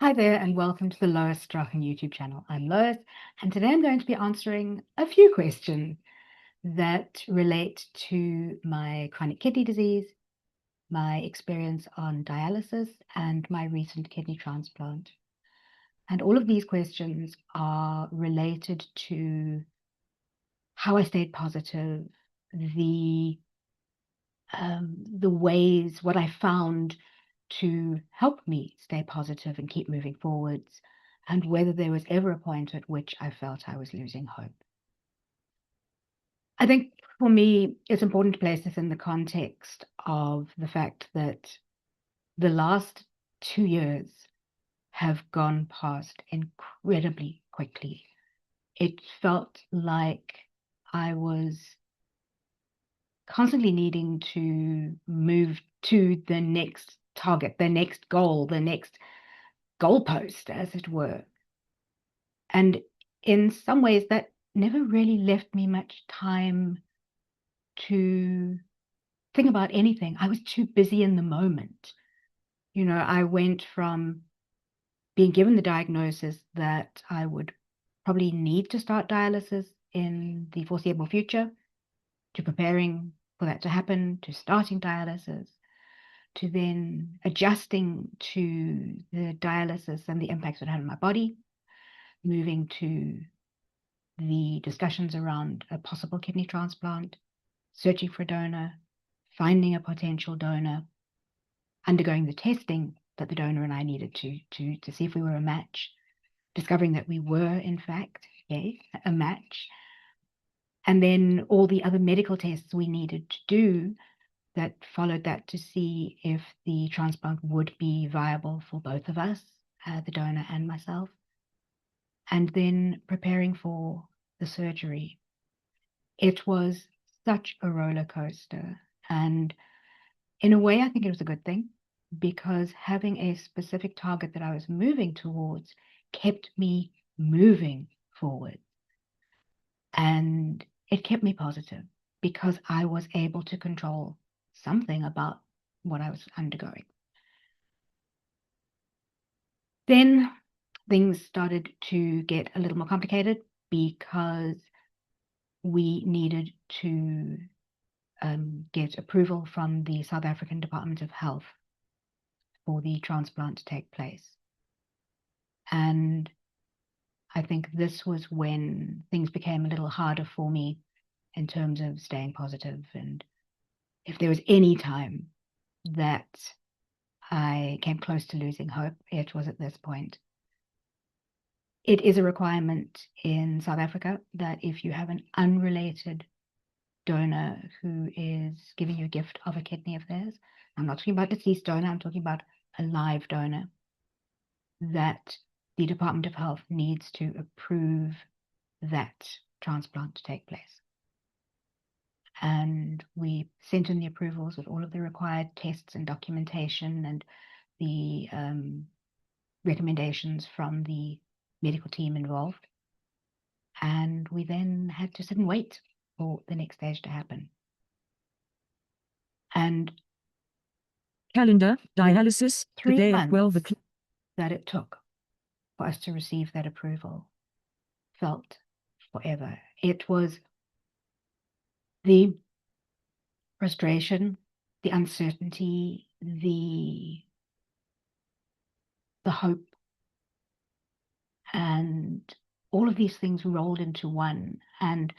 Hi there, and welcome to the Lois Strachan YouTube channel. I'm Lois, and today I'm going to be answering a few questions that relate to my chronic kidney disease, my experience on dialysis, and my recent kidney transplant. And all of these questions are related to how I stayed positive, the ways, what I found to help me stay positive and keep moving forwards, and whether there was ever a point at which I felt I was losing hope. I think for me, it's important to place this in the context of the fact that the last 2 years have gone past incredibly quickly. It felt like I was constantly needing to move to the next target, the next goal, the next goalpost, as it were. And in some ways, that never really left me much time to think about anything. I was too busy in the moment. I went from being given the diagnosis that I would probably need to start dialysis in the foreseeable future, to preparing for that to happen, to starting dialysis, to then adjusting to the dialysis and the impacts it had on my body, moving to the discussions around a possible kidney transplant, searching for a donor, finding a potential donor, undergoing the testing that the donor and I needed to see if we were a match, discovering that we were, in fact, a match, and then all the other medical tests we needed to do that followed that to see if the transplant would be viable for both of us, the donor and myself, and then preparing for the surgery. It was such a roller coaster. And in a way, I think it was a good thing, because having a specific target that I was moving towards kept me moving forward. And it kept me positive because I was able to control something about what I was undergoing. Then things started to get a little more complicated because we needed to get approval from the South African Department of Health for the transplant to take place. And I think this was when things became a little harder for me in terms of staying positive. And if there was any time that I came close to losing hope, it was at this point. It is a requirement in South Africa that if you have an unrelated donor who is giving you a gift of a kidney of theirs, I'm not talking about deceased donor, I'm talking about a live donor, that the Department of Health needs to approve that transplant to take place. And we sent in the approvals with all of the required tests and documentation and the recommendations from the medical team involved. And we then had to sit and wait for the next stage to happen. And calendar, dialysis, 3 today months at 12 that it took for us to receive that approval felt forever. It was the frustration, the uncertainty, the hope, and all of these things rolled into one. And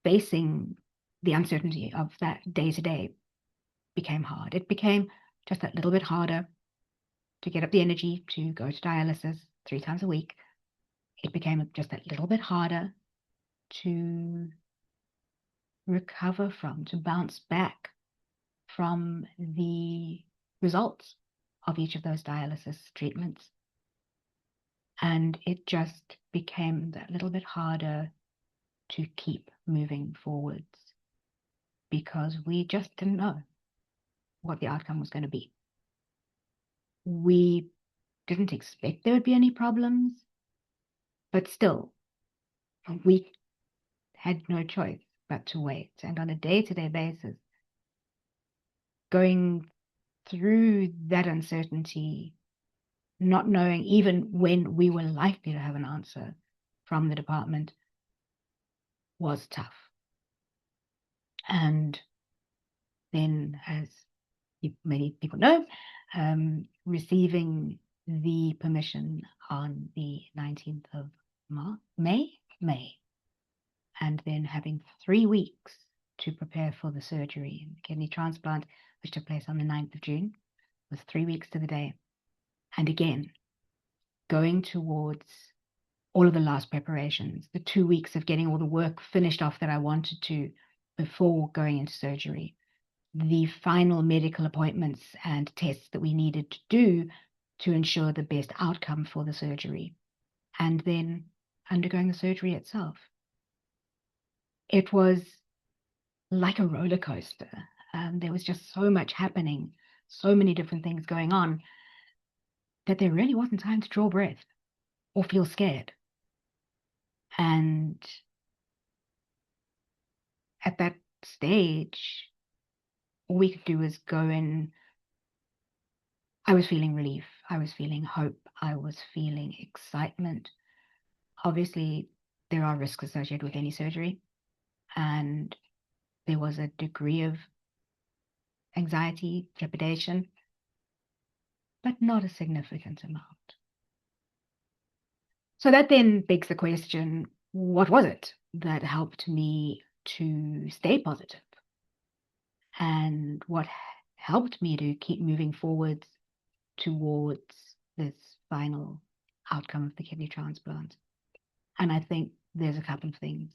facing the uncertainty of that day to day became hard. It became just that little bit harder to get up the energy to go to dialysis 3 times a week. It became just that little bit harder to recover from, to bounce back from the results of each of those dialysis treatments. And it just became that little bit harder to keep moving forwards because we just didn't know what the outcome was going to be. We didn't expect there would be any problems, but still, we had no choice but to wait. And on a day-to-day basis, going through that uncertainty not knowing even when we were likely to have an answer from the department was tough. And then, as many people know, receiving the permission on the 19th of May, and then having 3 weeks to prepare for the surgery and kidney transplant, which took place on the 9th of June, was 3 weeks to the day. And again, going towards all of the last preparations, the 2 weeks of getting all the work finished off that I wanted to before going into surgery, the final medical appointments and tests that we needed to do to ensure the best outcome for the surgery, and then undergoing the surgery itself. It was like a roller coaster. There was just so much happening, so many different things going on, that there really wasn't time to draw breath or feel scared. And at that stage, all we could do was go in. I was feeling relief. I was feeling hope. I was feeling excitement. Obviously, there are risks associated with any surgery, and there was a degree of anxiety, trepidation, but not a significant amount. So that then begs the question, what was it that helped me to stay positive? And what helped me to keep moving forward towards this final outcome of the kidney transplant? And I think there's a couple of things.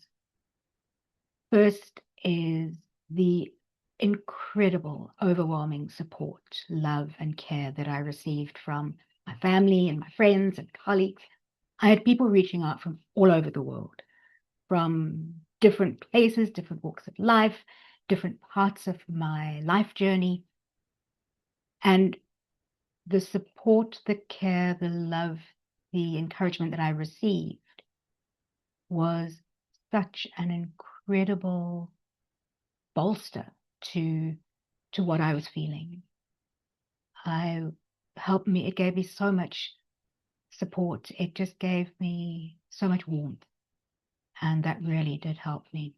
First is the incredible, overwhelming support, love, and care that I received from my family and my friends and colleagues. I had people reaching out from all over the world, from different places, different walks of life, different parts of my life journey. And the support, the care, the love, the encouragement that I received was such an incredible bolster to what I was feeling. It gave me so much support. It just gave me so much warmth. And that really did help me.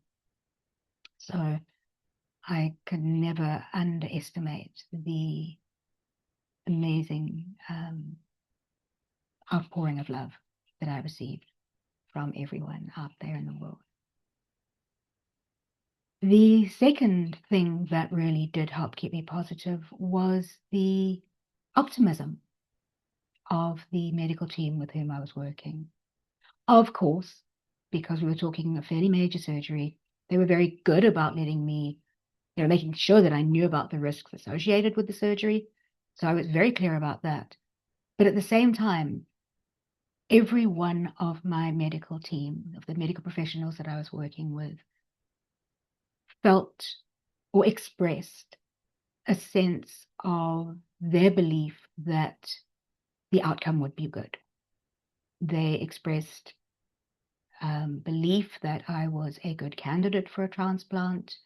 So I could never underestimate the amazing outpouring of love that I received from everyone out there in the world. The second thing that really did help keep me positive was the optimism of the medical team with whom I was working. Of course, because we were talking a fairly major surgery, they were very good about letting me, making sure that I knew about the risks associated with the surgery. So I was very clear about that. But at the same time, every one of my medical team, of the medical professionals that I was working with, felt or expressed a sense of their belief that the outcome would be good. They expressed belief that I was a good candidate for a transplant.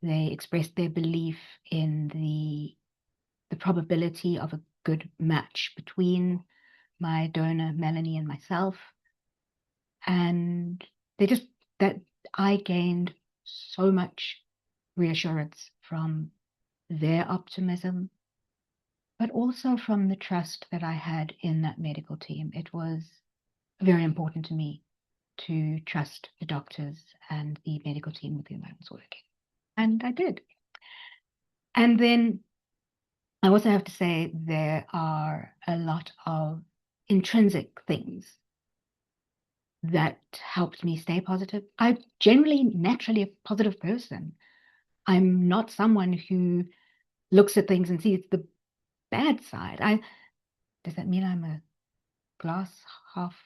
They expressed their belief in the probability of a good match between my donor, Melanie, and myself. And that I gained so much reassurance from their optimism, but also from the trust that I had in that medical team. It was very important to me to trust the doctors and the medical team with whom I was working. And I did. And then I also have to say there are a lot of intrinsic things that helped me stay positive. I'm generally naturally a positive person. I'm not someone who looks at things and sees the bad side. Does that mean I'm a glass half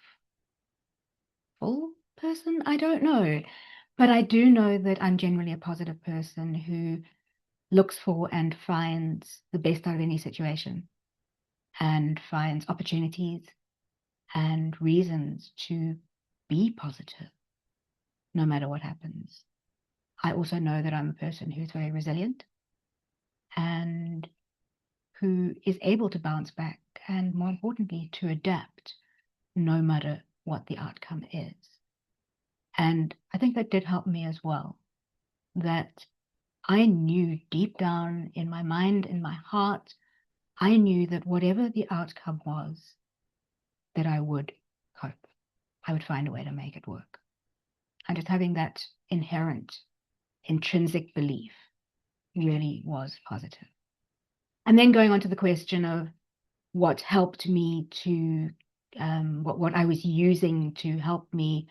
full person? I don't know. But I do know that I'm generally a positive person who looks for and finds the best out of any situation and finds opportunities and reasons to be positive no matter what happens. I also know that I'm a person who's very resilient and who is able to bounce back and, more importantly, to adapt no matter what the outcome is. And I think that did help me as well, that I knew deep down in my mind, in my heart, I knew that whatever the outcome was, that I would cope. I would find a way to make it work. And just having that inherent, intrinsic belief really was positive. And then going on to the question of what helped me to, what I was using to help me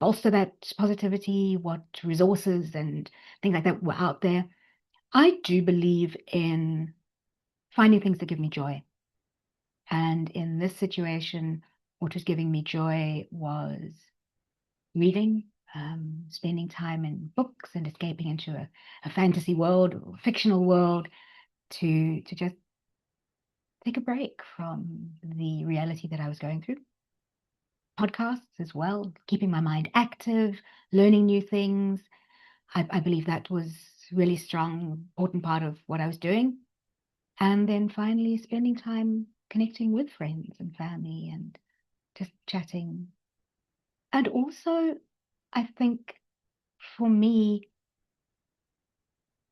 bolster that positivity, what resources and things like that were out there. I do believe in finding things that give me joy. And in this situation, what was giving me joy was reading, spending time in books and escaping into a fantasy world or fictional world to just take a break from the reality that I was going through. Podcasts as well, keeping my mind active, learning new things. I believe that was really strong, important part of what I was doing. And then finally spending time connecting with friends and family and just chatting. And also, I think for me,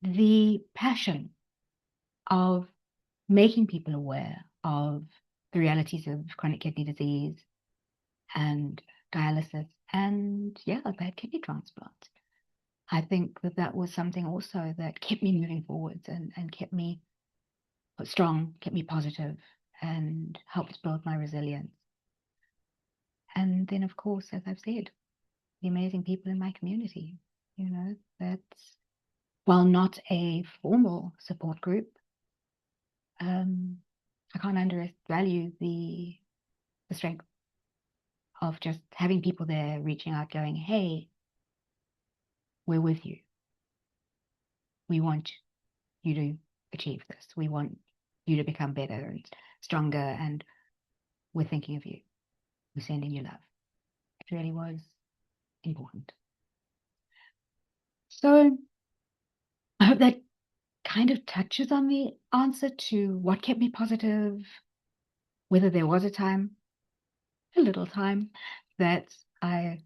the passion of making people aware of the realities of chronic kidney disease and dialysis and, yeah, bad kidney transplant. I think that that was something also that kept me moving forwards and kept me strong, kept me positive, and helped build my resilience. And then, of course, as I've said, the amazing people in my community, that's, while not a formal support group, I can't undervalue the strength of just having people there reaching out, going, hey, we're with you. We want you to achieve this. We want you to become better and stronger, and we're thinking of you. We're sending you love. It really was important. So I hope that kind of touches on the answer to what kept me positive, whether there was a little time, that I,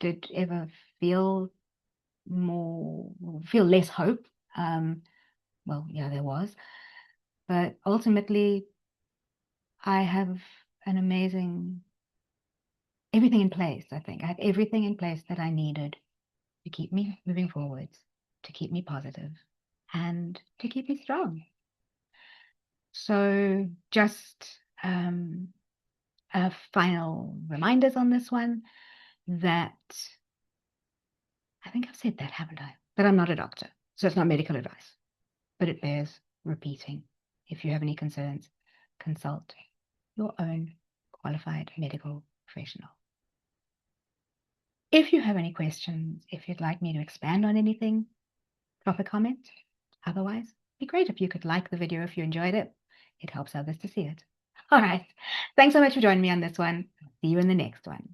did ever feel less hope. Well, yeah, there was. But ultimately, I have everything in place, I think. I had everything in place that I needed to keep me moving forwards, to keep me positive, and to keep me strong. So just final reminders on this one, that I think I've said that, haven't I? That I'm not a doctor, so it's not medical advice, but it bears repeating. If you have any concerns, consult your own qualified medical professional. If you have any questions, if you'd like me to expand on anything, drop a comment. Otherwise, it'd be great if you could like the video if you enjoyed it. It helps others to see it. All right. Thanks so much for joining me on this one. See you in the next one.